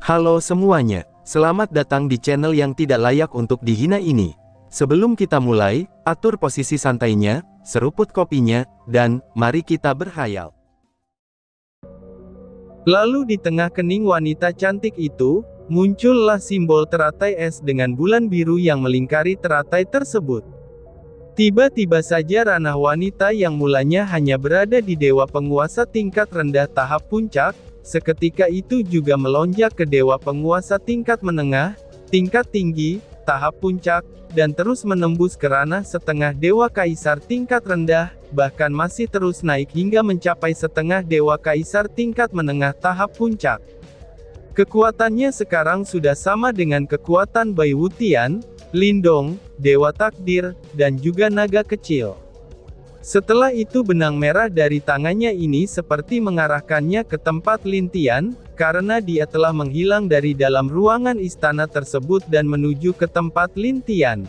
Halo semuanya, selamat datang di channel yang tidak layak untuk dihina ini. Sebelum kita mulai, atur posisi santainya, seruput kopinya, dan mari kita berhayal. Lalu di tengah kening wanita cantik itu, muncullah simbol teratai es dengan bulan biru yang melingkari teratai tersebut. Tiba-tiba saja ranah wanita yang mulanya hanya berada di dewa penguasa tingkat rendah tahap puncak, seketika itu juga melonjak ke dewa penguasa tingkat menengah, tingkat tinggi, tahap puncak, dan terus menembus ke ranah setengah dewa kaisar tingkat rendah, bahkan masih terus naik hingga mencapai setengah dewa kaisar tingkat menengah tahap puncak. Kekuatannya sekarang sudah sama dengan kekuatan Bai Wutian, Lindong, Dewa Takdir, dan juga naga kecil. Setelah itu benang merah dari tangannya ini seperti mengarahkannya ke tempat Lin Tian, karena dia telah menghilang dari dalam ruangan istana tersebut dan menuju ke tempat Lin Tian.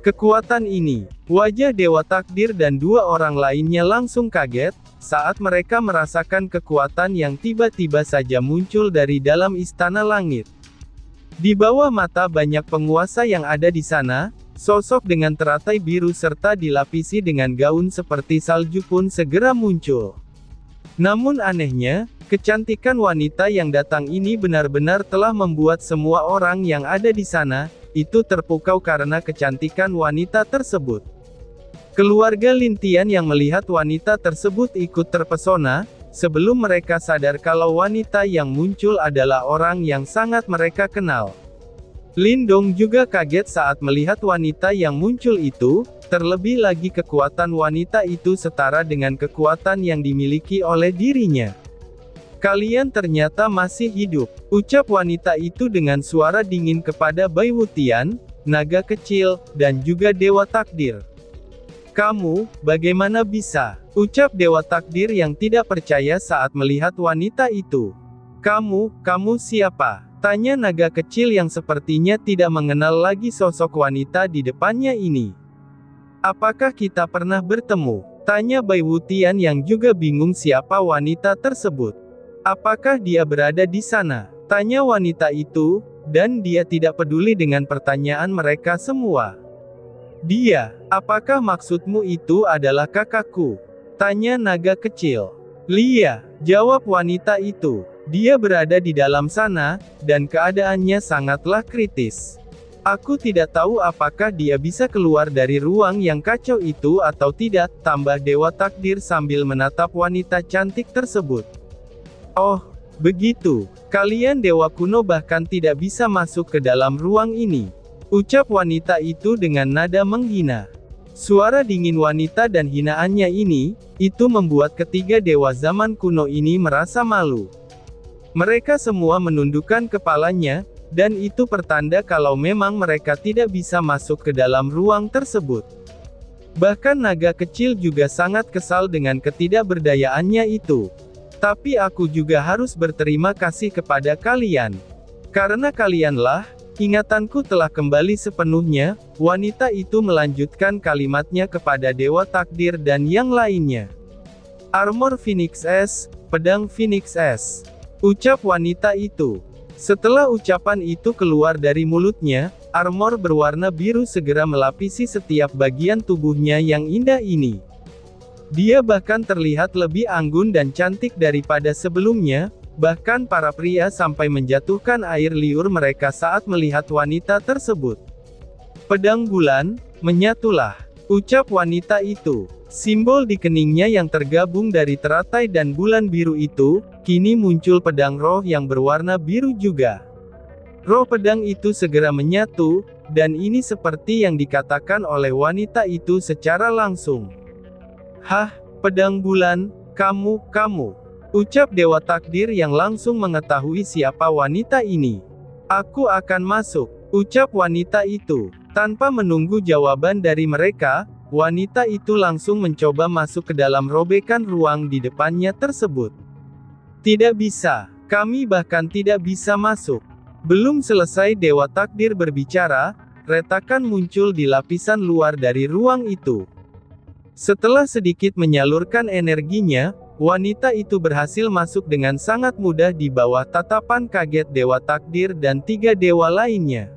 Kekuatan ini, wajah Dewa Takdir dan dua orang lainnya langsung kaget, saat mereka merasakan kekuatan yang tiba-tiba saja muncul dari dalam istana langit. Di bawah mata banyak penguasa yang ada di sana, sosok dengan teratai biru serta dilapisi dengan gaun seperti salju pun segera muncul. Namun anehnya, kecantikan wanita yang datang ini benar-benar telah membuat semua orang yang ada di sana, itu terpukau karena kecantikan wanita tersebut. Keluarga Lin Tian yang melihat wanita tersebut ikut terpesona, sebelum mereka sadar kalau wanita yang muncul adalah orang yang sangat mereka kenal. Lindong juga kaget saat melihat wanita yang muncul itu, terlebih lagi kekuatan wanita itu setara dengan kekuatan yang dimiliki oleh dirinya. "Kalian ternyata masih hidup," ucap wanita itu dengan suara dingin kepada Bai Wutian, naga kecil, dan juga Dewa Takdir. "Kamu, bagaimana bisa?" ucap Dewa Takdir yang tidak percaya saat melihat wanita itu. Kamu siapa?" tanya naga kecil yang sepertinya tidak mengenal lagi sosok wanita di depannya ini. "Apakah kita pernah bertemu?" tanya Bai Wutian yang juga bingung siapa wanita tersebut. "Apakah dia berada di sana?" tanya wanita itu, dan dia tidak peduli dengan pertanyaan mereka semua. "Dia, apakah maksudmu itu adalah kakakku?" tanya naga kecil. "Lia," jawab wanita itu. "Dia berada di dalam sana, dan keadaannya sangatlah kritis. Aku tidak tahu apakah dia bisa keluar dari ruang yang kacau itu atau tidak," tambah Dewa Takdir sambil menatap wanita cantik tersebut. "Oh, begitu. Kalian dewa kuno bahkan tidak bisa masuk ke dalam ruang ini," ucap wanita itu dengan nada menghina. Suara dingin wanita dan hinaannya ini, itu membuat ketiga dewa zaman kuno ini merasa malu. Mereka semua menundukkan kepalanya, dan itu pertanda kalau memang mereka tidak bisa masuk ke dalam ruang tersebut. Bahkan naga kecil juga sangat kesal dengan ketidakberdayaannya itu. "Tapi aku juga harus berterima kasih kepada kalian. Karena kalianlah, ingatanku telah kembali sepenuhnya," wanita itu melanjutkan kalimatnya kepada Dewa Takdir dan yang lainnya. "Armor Phoenix S, pedang Phoenix S," ucap wanita itu. Setelah ucapan itu keluar dari mulutnya, armor berwarna biru segera melapisi setiap bagian tubuhnya yang indah ini. Dia bahkan terlihat lebih anggun dan cantik daripada sebelumnya, bahkan para pria sampai menjatuhkan air liur mereka saat melihat wanita tersebut. "Pedang bulan, menyatulah," ucap wanita itu. Simbol di keningnya yang tergabung dari teratai dan bulan biru itu, kini muncul pedang roh yang berwarna biru juga. Roh pedang itu segera menyatu, dan ini seperti yang dikatakan oleh wanita itu secara langsung. "Hah, pedang bulan, kamu, ucap Dewa Takdir yang langsung mengetahui siapa wanita ini. "Aku akan masuk," ucap wanita itu. Tanpa menunggu jawaban dari mereka, wanita itu langsung mencoba masuk ke dalam robekan ruang di depannya tersebut. "Tidak bisa. Kami bahkan tidak bisa masuk." Belum selesai Dewa Takdir berbicara, retakan muncul di lapisan luar dari ruang itu. Setelah sedikit menyalurkan energinya, wanita itu berhasil masuk dengan sangat mudah di bawah tatapan kaget Dewa Takdir dan 3 dewa lainnya.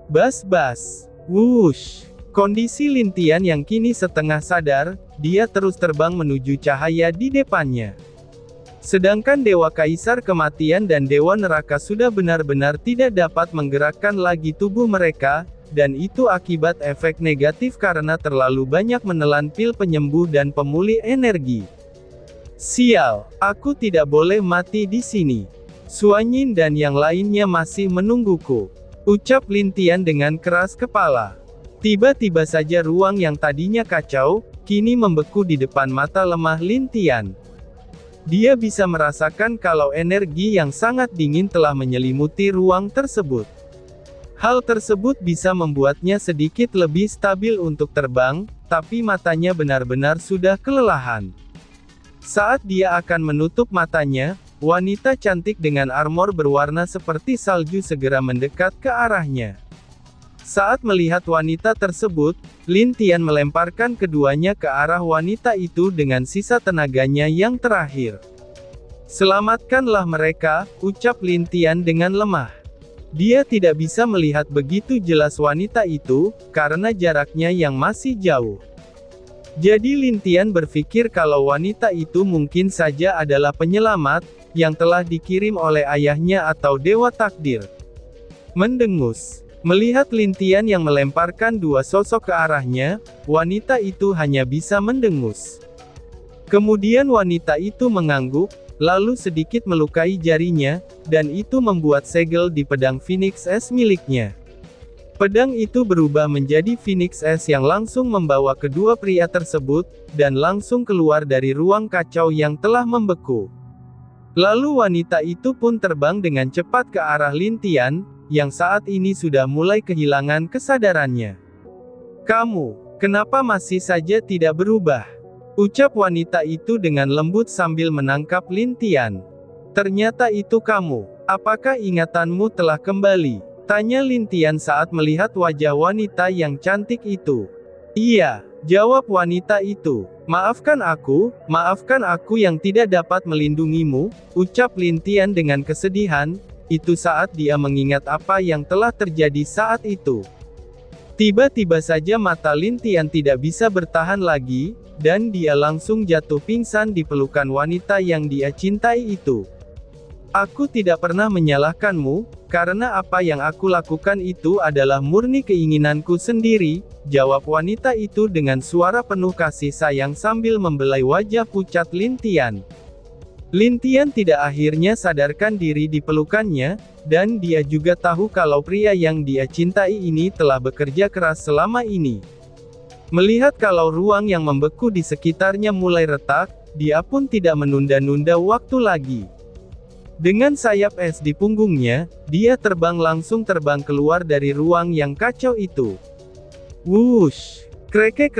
Bas-bas. Wush. Kondisi Lin Tian yang kini setengah sadar, dia terus terbang menuju cahaya di depannya. Sedangkan Dewa Kaisar Kematian dan Dewa Neraka sudah benar-benar tidak dapat menggerakkan lagi tubuh mereka, dan itu akibat efek negatif karena terlalu banyak menelan pil penyembuh dan pemulih energi. Sial, aku tidak boleh mati di sini. Suanyin dan yang lainnya masih menungguku, ucap Lin Tian dengan keras kepala. Tiba-tiba saja ruang yang tadinya kacau, kini membeku di depan mata lemah Lin Tian. Dia bisa merasakan kalau energi yang sangat dingin telah menyelimuti ruang tersebut. Hal tersebut bisa membuatnya sedikit lebih stabil untuk terbang, tapi matanya benar-benar sudah kelelahan. Saat dia akan menutup matanya, wanita cantik dengan armor berwarna seperti salju segera mendekat ke arahnya. Saat melihat wanita tersebut, Lin Tian melemparkan keduanya ke arah wanita itu dengan sisa tenaganya yang terakhir. Selamatkanlah mereka, ucap Lin Tian dengan lemah. Dia tidak bisa melihat begitu jelas wanita itu, karena jaraknya yang masih jauh. Jadi Lin Tian berpikir kalau wanita itu mungkin saja adalah penyelamat, yang telah dikirim oleh ayahnya atau Dewa Takdir. Mendengus. Melihat Lin Tian yang melemparkan 2 sosok ke arahnya, wanita itu hanya bisa mendengus. Kemudian wanita itu mengangguk, lalu sedikit melukai jarinya, dan itu membuat segel di pedang Phoenix S miliknya. Pedang itu berubah menjadi Phoenix S yang langsung membawa kedua pria tersebut, dan langsung keluar dari ruang kacau yang telah membeku. Lalu wanita itu pun terbang dengan cepat ke arah Lin Tian, yang saat ini sudah mulai kehilangan kesadarannya. "Kamu, kenapa masih saja tidak berubah?" ucap wanita itu dengan lembut sambil menangkap Lin Tian. "Ternyata itu kamu. Apakah ingatanmu telah kembali?" tanya Lin Tian saat melihat wajah wanita yang cantik itu. "Iya," jawab wanita itu. Maafkan aku yang tidak dapat melindungimu," ucap Lin Tian dengan kesedihan. Itu saat dia mengingat apa yang telah terjadi saat itu. Tiba-tiba saja mata Lin Tian tidak bisa bertahan lagi, dan dia langsung jatuh pingsan di pelukan wanita yang dia cintai itu. "Aku tidak pernah menyalahkanmu, karena apa yang aku lakukan itu adalah murni keinginanku sendiri," jawab wanita itu dengan suara penuh kasih sayang sambil membelai wajah pucat Lin Tian. Lin Tian tidak akhirnya sadarkan diri di pelukannya, dan dia juga tahu kalau pria yang dia cintai ini telah bekerja keras selama ini. Melihat kalau ruang yang membeku di sekitarnya mulai retak, dia pun tidak menunda-nunda waktu lagi. Dengan sayap es di punggungnya, dia langsung terbang keluar dari ruang yang kacau itu. Wush! Krekek,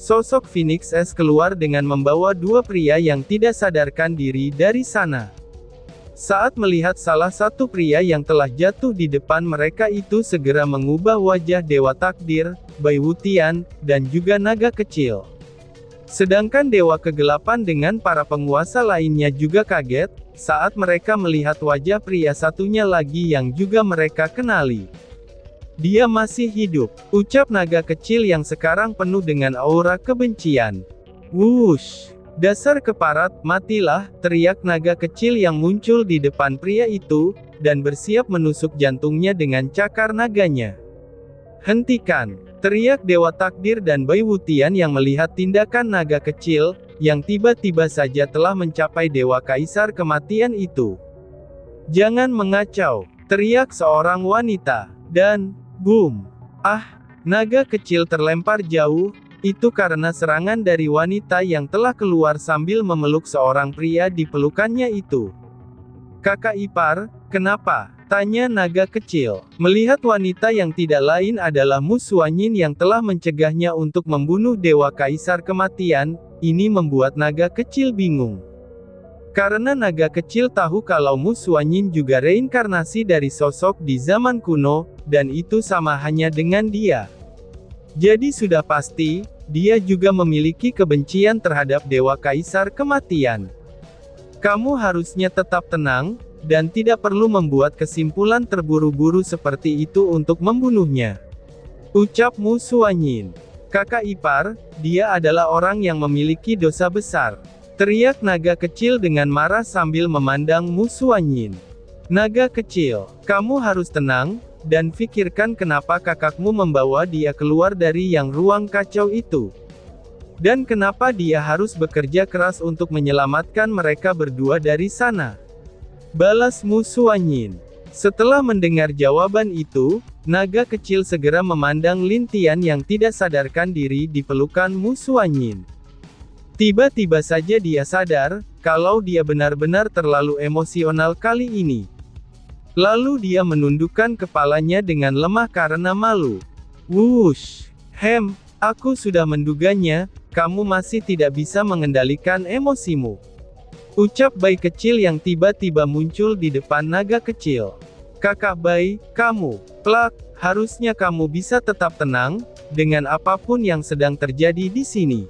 sosok Phoenix S keluar dengan membawa 2 pria yang tidak sadarkan diri dari sana. Saat melihat salah satu pria yang telah jatuh di depan mereka itu segera mengubah wajah Dewa Takdir, Bai Wutian, dan juga naga kecil. Sedangkan Dewa Kegelapan dengan para penguasa lainnya juga kaget, saat mereka melihat wajah pria satunya lagi yang juga mereka kenali. "Dia masih hidup," ucap naga kecil yang sekarang penuh dengan aura kebencian. "Wush! Dasar keparat, matilah!" teriak naga kecil yang muncul di depan pria itu, dan bersiap menusuk jantungnya dengan cakar naganya. "Hentikan!" teriak Dewa Takdir dan Bai Wutian yang melihat tindakan naga kecil, yang tiba-tiba saja telah mencapai Dewa Kaisar Kematian itu. "Jangan mengacau!" teriak seorang wanita. Dan boom! Naga kecil terlempar jauh, itu karena serangan dari wanita yang telah keluar sambil memeluk seorang pria di pelukannya itu. "Kakak ipar, kenapa?" tanya naga kecil. Melihat wanita yang tidak lain adalah Mu Suanyin yang telah mencegahnya untuk membunuh Dewa Kaisar Kematian, ini membuat naga kecil bingung. Karena naga kecil tahu kalau Mu Suanyin juga reinkarnasi dari sosok di zaman kuno, dan itu sama hanya dengan dia. Jadi sudah pasti, dia juga memiliki kebencian terhadap Dewa Kaisar Kematian. Kamu harusnya tetap tenang, dan tidak perlu membuat kesimpulan terburu-buru seperti itu untuk membunuhnya. Ucap Mu Xuanyin. Kakak ipar, dia adalah orang yang memiliki dosa besar. Teriak naga kecil dengan marah sambil memandang Mu Xuanyin. Naga kecil, kamu harus tenang, dan pikirkan kenapa kakakmu membawa dia keluar dari yang ruang kacau itu. Dan kenapa dia harus bekerja keras untuk menyelamatkan mereka berdua dari sana. Balas Mu Xuanyin. Setelah mendengar jawaban itu, naga kecil segera memandang Lin Tian yang tidak sadarkan diri di pelukan Mu Xuanyin. Tiba-tiba saja dia sadar, kalau dia benar-benar terlalu emosional kali ini. Lalu dia menundukkan kepalanya dengan lemah karena malu. Wush! Aku sudah menduganya, kamu masih tidak bisa mengendalikan emosimu. Ucap bayi kecil yang tiba-tiba muncul di depan naga kecil. Kakak bayi, kamu, harusnya kamu bisa tetap tenang, dengan apapun yang sedang terjadi di sini.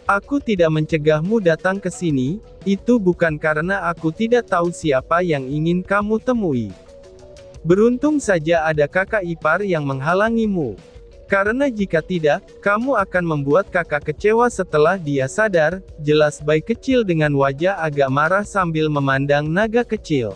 Aku tidak mencegahmu datang ke sini, itu bukan karena aku tidak tahu siapa yang ingin kamu temui. Beruntung saja ada kakak ipar yang menghalangimu. Karena jika tidak, kamu akan membuat kakak kecewa setelah dia sadar, jelas bayi kecil dengan wajah agak marah sambil memandang naga kecil.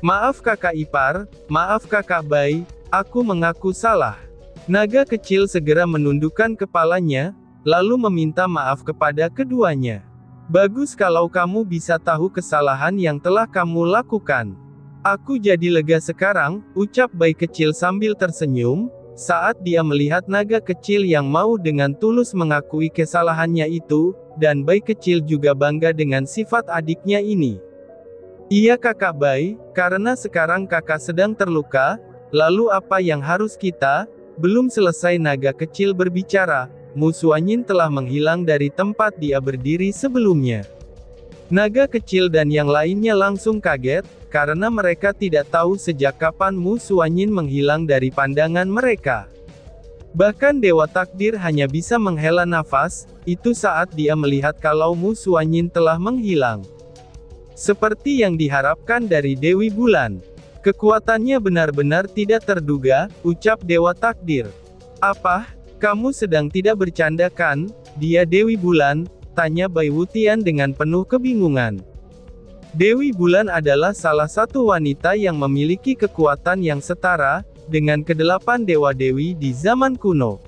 Maaf kakak ipar, maaf kakak bayi, aku mengaku salah. Naga kecil segera menundukkan kepalanya, lalu meminta maaf kepada keduanya. Bagus kalau kamu bisa tahu kesalahan yang telah kamu lakukan. Aku jadi lega sekarang, ucap bayi kecil sambil tersenyum, saat dia melihat naga kecil yang mau dengan tulus mengakui kesalahannya itu, dan bayi kecil juga bangga dengan sifat adiknya ini. Iya kakak bayi, karena sekarang kakak sedang terluka, lalu apa yang harus kita? Belum selesai naga kecil berbicara, Mu Xuanyin telah menghilang dari tempat dia berdiri sebelumnya. Naga kecil dan yang lainnya langsung kaget, karena mereka tidak tahu sejak kapan Mu Xuanyin menghilang dari pandangan mereka. Bahkan Dewa Takdir hanya bisa menghela nafas, itu saat dia melihat kalau Mu Xuanyin telah menghilang. Seperti yang diharapkan dari Dewi Bulan. Kekuatannya benar-benar tidak terduga, ucap Dewa Takdir. Apa? Kamu sedang tidak bercanda kan? Dia Dewi Bulan, tanya Bai Wutian dengan penuh kebingungan. Dewi Bulan adalah salah satu wanita yang memiliki kekuatan yang setara dengan kedelapan dewa-dewi di zaman kuno.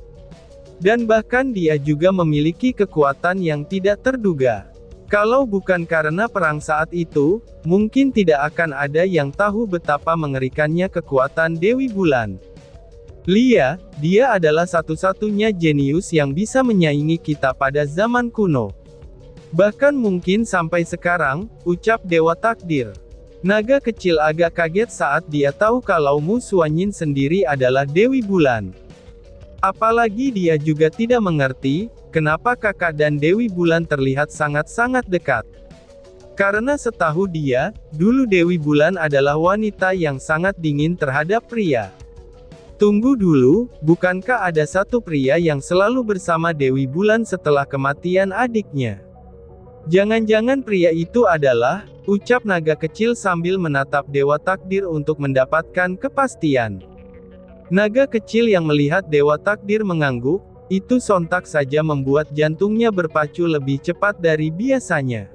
Dan bahkan dia juga memiliki kekuatan yang tidak terduga. Kalau bukan karena perang saat itu, mungkin tidak akan ada yang tahu betapa mengerikannya kekuatan Dewi Bulan. Dia adalah satu-satunya jenius yang bisa menyaingi kita pada zaman kuno. Bahkan mungkin sampai sekarang, ucap Dewa Takdir. Naga kecil agak kaget saat dia tahu kalau Mu Xuanyin sendiri adalah Dewi Bulan. Apalagi dia juga tidak mengerti, kenapa kakak dan Dewi Bulan terlihat sangat-sangat dekat. Karena setahu dia, dulu Dewi Bulan adalah wanita yang sangat dingin terhadap pria. Tunggu dulu, bukankah ada satu pria yang selalu bersama Dewi Bulan setelah kematian adiknya? Jangan-jangan pria itu adalah, ucap naga kecil sambil menatap Dewa Takdir untuk mendapatkan kepastian. Naga kecil yang melihat Dewa Takdir mengangguk, itu sontak saja membuat jantungnya berpacu lebih cepat dari biasanya.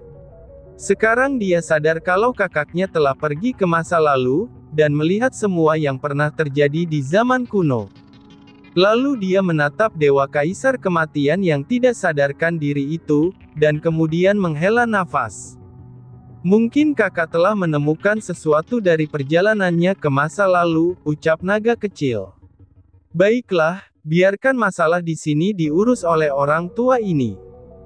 Sekarang dia sadar kalau kakaknya telah pergi ke masa lalu, dan melihat semua yang pernah terjadi di zaman kuno. Lalu dia menatap Dewa Kaisar Kematian yang tidak sadarkan diri itu, dan kemudian menghela nafas. Mungkin kakak telah menemukan sesuatu dari perjalanannya ke masa lalu, ucap naga kecil. Baiklah, biarkan masalah di sini diurus oleh orang tua ini.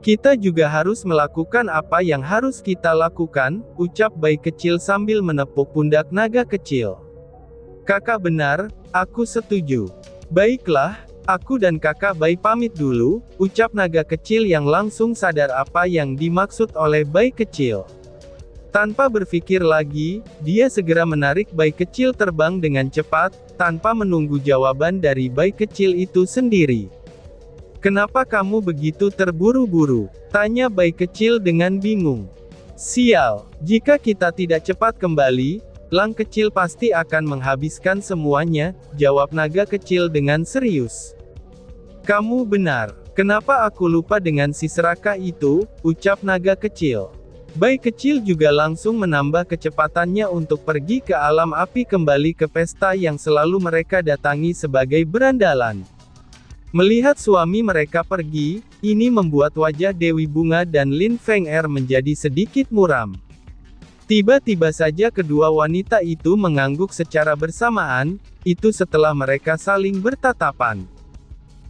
Kita juga harus melakukan apa yang harus kita lakukan, ucap bayi kecil sambil menepuk pundak naga kecil. Kakak benar, aku setuju. Baiklah, aku dan kakak bayi pamit dulu, ucap naga kecil yang langsung sadar apa yang dimaksud oleh bayi kecil. Tanpa berpikir lagi, dia segera menarik bayi kecil terbang dengan cepat, tanpa menunggu jawaban dari bayi kecil itu sendiri. "Kenapa kamu begitu terburu-buru?" tanya bayi kecil dengan bingung. "Sial, jika kita tidak cepat kembali, elang kecil pasti akan menghabiskan semuanya," jawab naga kecil dengan serius. "Kamu benar. Kenapa aku lupa dengan si serakah itu?" ucap naga kecil. Bayi kecil juga langsung menambah kecepatannya untuk pergi ke alam api kembali ke pesta yang selalu mereka datangi sebagai berandalan. Melihat suami mereka pergi, ini membuat wajah Dewi Bunga dan Lin Feng-er menjadi sedikit muram. Tiba-tiba saja kedua wanita itu mengangguk secara bersamaan, itu setelah mereka saling bertatapan.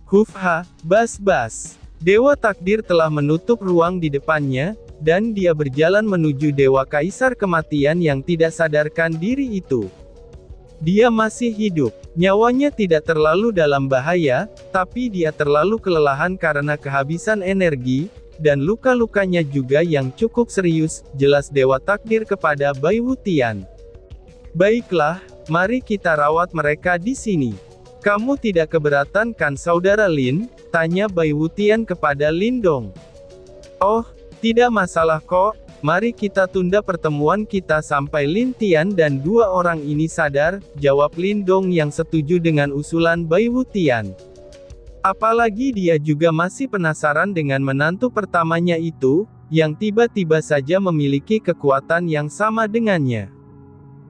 "Hufha, bas-bas." Dewa takdir telah menutup ruang di depannya, dan dia berjalan menuju Dewa Kaisar Kematian yang tidak sadarkan diri itu. Dia masih hidup, nyawanya tidak terlalu dalam bahaya, tapi dia terlalu kelelahan karena kehabisan energi, dan luka-lukanya juga yang cukup serius, jelas Dewa Takdir kepada Bai Wutian. "Baiklah, mari kita rawat mereka di sini. Kamu tidak keberatan kan saudara Lin?" tanya Bai Wutian kepada Lindong. "Oh, tidak masalah kok, mari kita tunda pertemuan kita sampai Lin Tian dan dua orang ini sadar," jawab Lindong yang setuju dengan usulan Bai Wutian. Apalagi dia juga masih penasaran dengan menantu pertamanya itu, yang tiba-tiba saja memiliki kekuatan yang sama dengannya.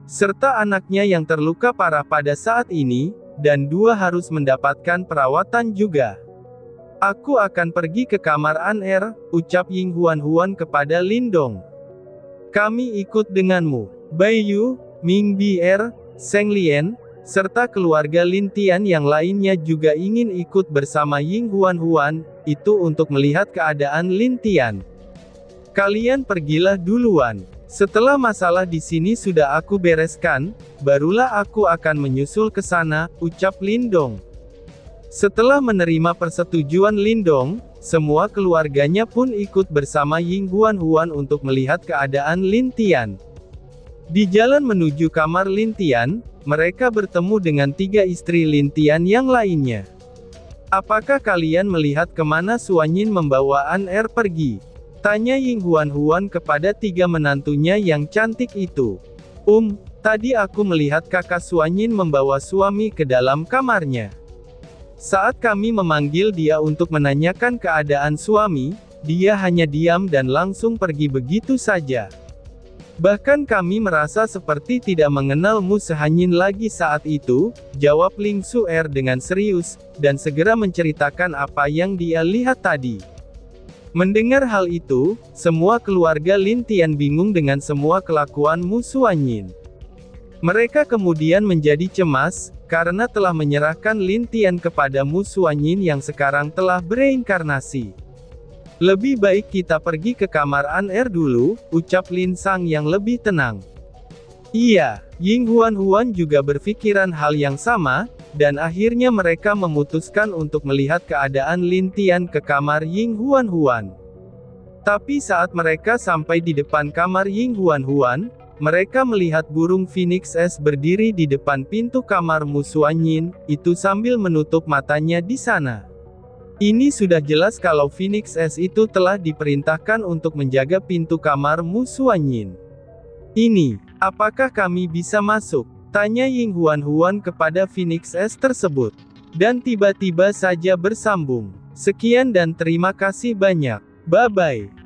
Serta anaknya yang terluka parah pada saat ini, dan dua harus mendapatkan perawatan juga. "Aku akan pergi ke kamar An-er," ucap Ying Huan-Huan kepada Lindong. "Kami ikut denganmu." Bai Yu, Ming Bier, Seng Lien, serta keluarga Lin Tian yang lainnya juga ingin ikut bersama Ying Huan-Huan, itu untuk melihat keadaan Lin Tian. "Kalian pergilah duluan. Setelah masalah di sini sudah aku bereskan, barulah aku akan menyusul ke sana," ucap Lindong. Setelah menerima persetujuan Lindong, semua keluarganya pun ikut bersama Ying Huan-Huan untuk melihat keadaan Lin Tian. Di jalan menuju kamar Lin Tian, mereka bertemu dengan tiga istri Lin Tian yang lainnya. "Apakah kalian melihat kemana Suanyin membawa An-er pergi?" tanya Ying Huan-Huan kepada tiga menantunya yang cantik itu. Tadi aku melihat kakak Suanyin membawa suami ke dalam kamarnya. Saat kami memanggil dia untuk menanyakan keadaan suami, dia hanya diam dan langsung pergi begitu saja. Bahkan kami merasa seperti tidak mengenalmu Sehanyin lagi saat itu," jawab Ling Suer dengan serius, dan segera menceritakan apa yang dia lihat tadi. Mendengar hal itu, semua keluarga Lin Tian bingung dengan semua kelakuan Mu Suanyin. Mereka kemudian menjadi cemas, karena telah menyerahkan Lin Tian kepada Mu Suanyin yang sekarang telah bereinkarnasi. "Lebih baik kita pergi ke kamar An-er dulu," ucap Lin Sang yang lebih tenang. Iya, Ying Huan-Huan juga berpikiran hal yang sama, dan akhirnya mereka memutuskan untuk melihat keadaan Lin Tian ke kamar Ying Huan-Huan. Tapi saat mereka sampai di depan kamar Ying Huan-Huan, mereka melihat burung Phoenix S berdiri di depan pintu kamar Mu Suanyin, itu sambil menutup matanya di sana. Ini sudah jelas kalau Phoenix S itu telah diperintahkan untuk menjaga pintu kamar Mu Suanyin. "Ini, apakah kami bisa masuk?" tanya Ying Huan-Huan kepada Phoenix S tersebut. Dan tiba-tiba saja bersambung. "Sekian dan terima kasih banyak. Bye-bye."